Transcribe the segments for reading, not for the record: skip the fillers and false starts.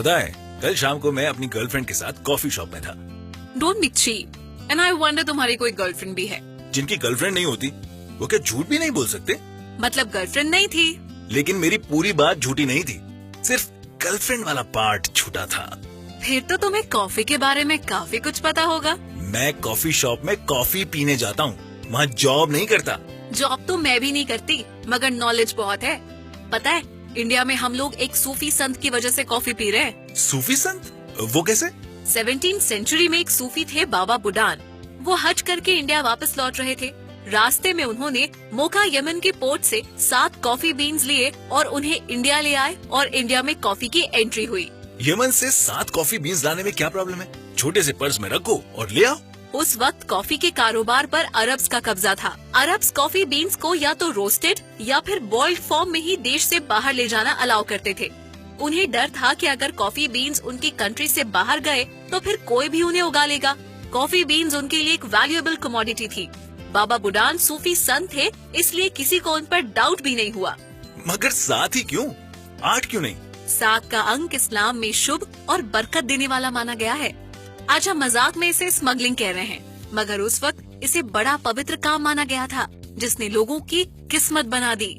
पता है, कल शाम को मैं अपनी गर्लफ्रेंड के साथ कॉफी शॉप में था। Don't be cheap and I wonder तुम्हारी कोई गर्लफ्रेंड भी है। जिनकी गर्लफ्रेंड नहीं होती वो क्या झूठ भी नहीं बोल सकते? मतलब गर्लफ्रेंड नहीं थी? लेकिन मेरी पूरी बात झूठी नहीं थी, सिर्फ गर्लफ्रेंड वाला पार्ट झूठा था। फिर तो तुम्हें कॉफी के बारे में काफी कुछ पता होगा। मैं कॉफी शॉप में कॉफी पीने जाता हूँ, वहाँ जॉब नहीं करता। जॉब तो मैं भी नहीं करती, मगर नॉलेज बहुत है। पता है, इंडिया में हम लोग एक सूफी संत की वजह से कॉफी पी रहे हैं। सूफी संत? वो कैसे? 17th सेंचुरी में एक सूफी थे बाबा बुडान। वो हज करके इंडिया वापस लौट रहे थे। रास्ते में उन्होंने मोका यमन के पोर्ट से 7 कॉफी बीन्स लिए और उन्हें इंडिया ले आए और इंडिया में कॉफी की एंट्री हुई। यमन से 7 कॉफी बीन्स लाने में क्या प्रॉब्लम है? छोटे से पर्स में रखो और ले आओ। उस वक्त कॉफी के कारोबार पर अरब्स का कब्जा था। अरब्स कॉफी बीन्स को या तो रोस्टेड या फिर बॉइल्ड फॉर्म में ही देश से बाहर ले जाना अलाउ करते थे। उन्हें डर था कि अगर कॉफी बीन्स उनकी कंट्री से बाहर गए तो फिर कोई भी उन्हें उगा लेगा। कॉफी बीन्स उनके लिए एक वैल्यूएबल कमोडिटी थी। बाबा बुडान सूफी संत थे, इसलिए किसी को उन पर डाउट भी नहीं हुआ। मगर 7 ही क्यों? 8 क्यों नहीं? 7 का अंक इस्लाम में शुभ और बरकत देने वाला माना गया है। आज हम मजाक में इसे स्मगलिंग कह रहे हैं, मगर उस वक्त इसे बड़ा पवित्र काम माना गया था, जिसने लोगों की किस्मत बना दी।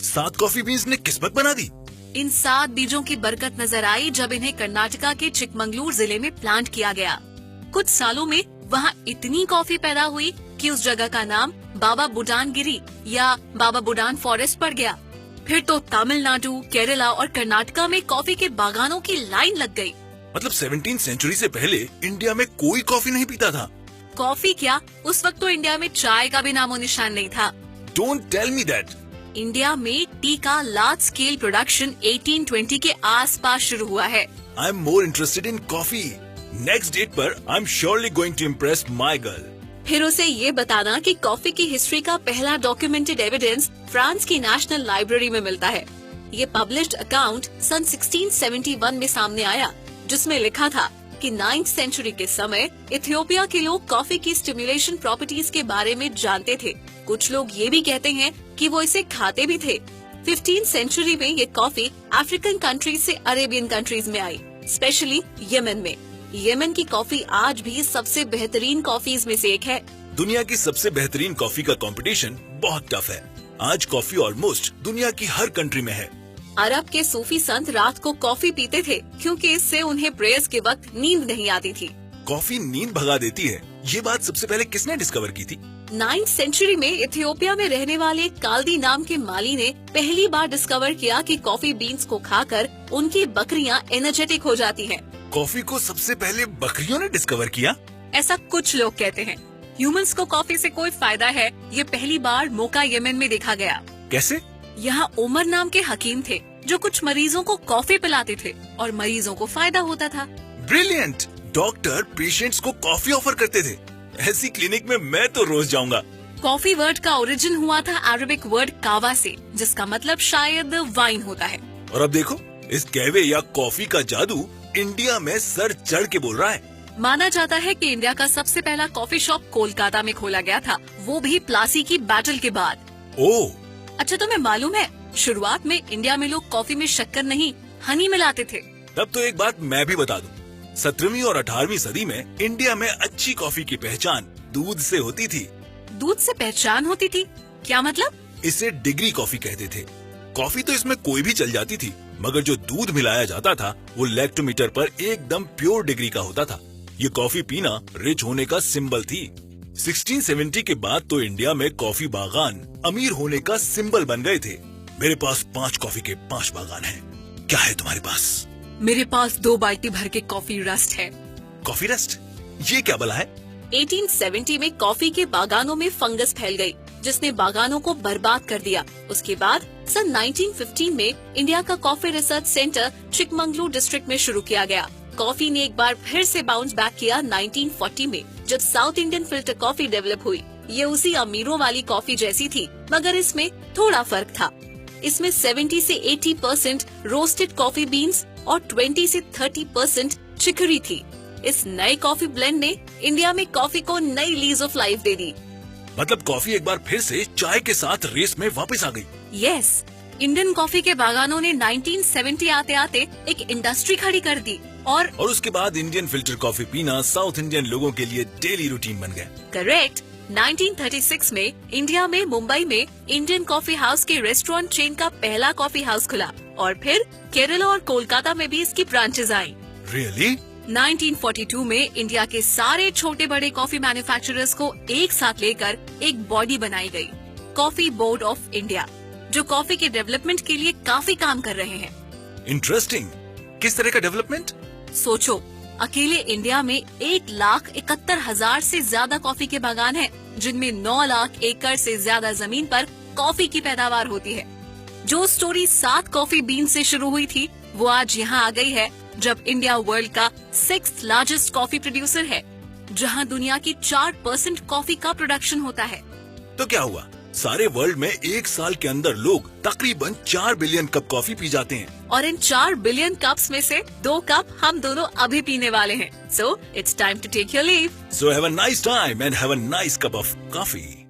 7 कॉफी बीन्स ने किस्मत बना दी। इन 7 बीजों की बरकत नजर आई जब इन्हें कर्नाटका के चिकमंगलूर जिले में प्लांट किया गया। कुछ सालों में वहाँ इतनी कॉफी पैदा हुई कि उस जगह का नाम बाबा बुडान गिरी या बाबा बुडान फॉरेस्ट पड़ गया। फिर तो तमिलनाडु, केरला और कर्नाटका में कॉफी के बागानों की लाइन लग गई। मतलब 17th सेंचुरी से पहले इंडिया में कोई कॉफी नहीं पीता था। कॉफी क्या, उस वक्त तो इंडिया में चाय का भी नामो निशान नहीं था। Don't tell me that. India में टी का लार्ज स्केल प्रोडक्शन 1820 के आसपास शुरू हुआ है। I am more interested in coffee. Next date पर I am surely going to impress my girl. फिर उसे ये बताना कि कॉफी की हिस्ट्री का पहला डॉक्यूमेंटेड एविडेंस फ्रांस की नेशनल लाइब्रेरी में मिलता है। ये पब्लिश्ड अकाउंट सन 1671 में सामने आया, जिसमें लिखा था कि 9th सेंचुरी के समय इथियोपिया के लोग कॉफी की स्टिमुलेशन प्रॉपर्टीज के बारे में जानते थे। कुछ लोग ये भी कहते हैं कि वो इसे खाते भी थे। 15th सेंचुरी में ये कॉफी अफ्रीकन कंट्रीज से अरेबियन कंट्रीज में आई, स्पेशली यमन में। यमन की कॉफी आज भी सबसे बेहतरीन कॉफीज में से एक है। दुनिया की सबसे बेहतरीन कॉफी का कंपटीशन बहुत टफ है। आज कॉफी ऑलमोस्ट दुनिया की हर कंट्री में है। अरब के सूफी संत रात को कॉफी पीते थे क्योंकि इससे उन्हें प्रेयर्स के वक्त नींद नहीं आती थी। कॉफी नींद भगा देती है, ये बात सबसे पहले किसने डिस्कवर की थी? 9th सेंचुरी में इथियोपिया में रहने वाले काल्दी नाम के माली ने पहली बार डिस्कवर किया कि कॉफी बीन्स को खाकर उनकी बकरियां एनर्जेटिक हो जाती हैं। कॉफी को सबसे पहले बकरियों ने डिस्कवर किया? ऐसा कुछ लोग कहते हैं। ह्यूमंस को कॉफी से कोई फायदा है, ये पहली बार मोका यमन में देखा गया। कैसे? यहाँ उमर नाम के हकीम थे जो कुछ मरीजों को कॉफी पिलाते थे और मरीजों को फायदा होता था। ब्रिलियंट! डॉक्टर पेशेंट्स को कॉफी ऑफर करते थे। ऐसी क्लिनिक में मैं तो रोज जाऊंगा। कॉफी वर्ड का ओरिजिन हुआ था अरबिक वर्ड कावा से, जिसका मतलब शायद वाइन होता है। और अब देखो, इस कहवे या कॉफी का जादू इंडिया में सर चढ़ के बोल रहा है। माना जाता है कि इंडिया का सबसे पहला कॉफी शॉप कोलकाता में खोला गया था, वो भी प्लासी की बैटल के बाद। ओह! अच्छा, तुम्हें मालूम है शुरुआत में इंडिया में लोग कॉफी में शक्कर नहीं, हनी मिलाते थे। तब तो एक बात मैं भी बता दूं, 17वीं और 18वीं सदी में इंडिया में अच्छी कॉफी की पहचान दूध से होती थी। दूध से पहचान होती थी? क्या मतलब? इसे डिग्री कॉफी कहते थे। कॉफी तो इसमें कोई भी चल जाती थी, मगर जो दूध मिलाया जाता था वो लैक्टोमीटर पर एकदम प्योर डिग्री का होता था। ये कॉफी पीना रिच होने का सिंबल थी। 1670 के बाद तो इंडिया में कॉफी बागान अमीर होने का सिंबल बन गए थे। मेरे पास 5 कॉफी के 5 बागान हैं। क्या है तुम्हारे पास? मेरे पास 2 बाल्टी भर के कॉफी रस्ट है। Coffee rust? ये क्या भला है? 1870 में कॉफी के बागानों में फंगस फैल गई, जिसने बागानों को बर्बाद कर दिया। उसके बाद सन 1915 में इंडिया का coffee research centre Chikmagalur district में शुरू किया गया। कॉफी ने एक बार फिर से बाउंस बैक किया 1940 में, जब south Indian filter coffee develop हुई। ये उसी अमीरों वाली कॉफी जैसी थी, मगर इसमें थोड़ा फर्क था। इसमें 70 से 80% रोस्टेड कॉफी बीन्स और 20 से 30% चिकरी थी। इस नए कॉफी ब्लेंड ने इंडिया में कॉफी को नई लीज ऑफ लाइफ दे दी। मतलब कॉफी एक बार फिर से चाय के साथ रेस में वापस आ गई। यस, इंडियन कॉफी के बागानों ने 1970 आते आते एक इंडस्ट्री खड़ी कर दी और उसके बाद इंडियन फिल्टर कॉफी पीना साउथ इंडियन लोगों के लिए डेली रूटीन बन गया। करेक्ट। 1936 में इंडिया में मुंबई में इंडियन कॉफी हाउस के रेस्टोरेंट चेन का पहला कॉफी हाउस खुला और फिर केरला और कोलकाता में भी इसकी ब्रांचेस आई। रियली? 1942 में इंडिया के सारे छोटे बड़े कॉफी मैन्युफैक्चरर्स को एक साथ लेकर एक बॉडी बनाई गई, कॉफी बोर्ड ऑफ इंडिया, जो कॉफी के डेवलपमेंट के लिए काफी काम कर रहे हैं। इंटरेस्टिंग। किस तरह का डेवलपमेंट? सोचो, अकेले इंडिया में 1,71,000 से ज्यादा कॉफी के बागान हैं, जिनमें 9 लाख एकड़ से ज्यादा जमीन पर कॉफी की पैदावार होती है। जो स्टोरी 7 कॉफी बीन से शुरू हुई थी, वो आज यहाँ आ गई है, जब इंडिया वर्ल्ड का 6th लार्जेस्ट कॉफी प्रोड्यूसर है, जहाँ दुनिया की 4% कॉफी का प्रोडक्शन होता है। तो क्या हुआ? सारे वर्ल्ड में एक साल के अंदर लोग तकरीबन 4 बिलियन कप कॉफी पी जाते हैं, और इन 4 बिलियन कप्स में से 2 कप हम दोनों अभी पीने वाले हैं। So it's time to take your leave. So have a nice time and have a nice cup of coffee.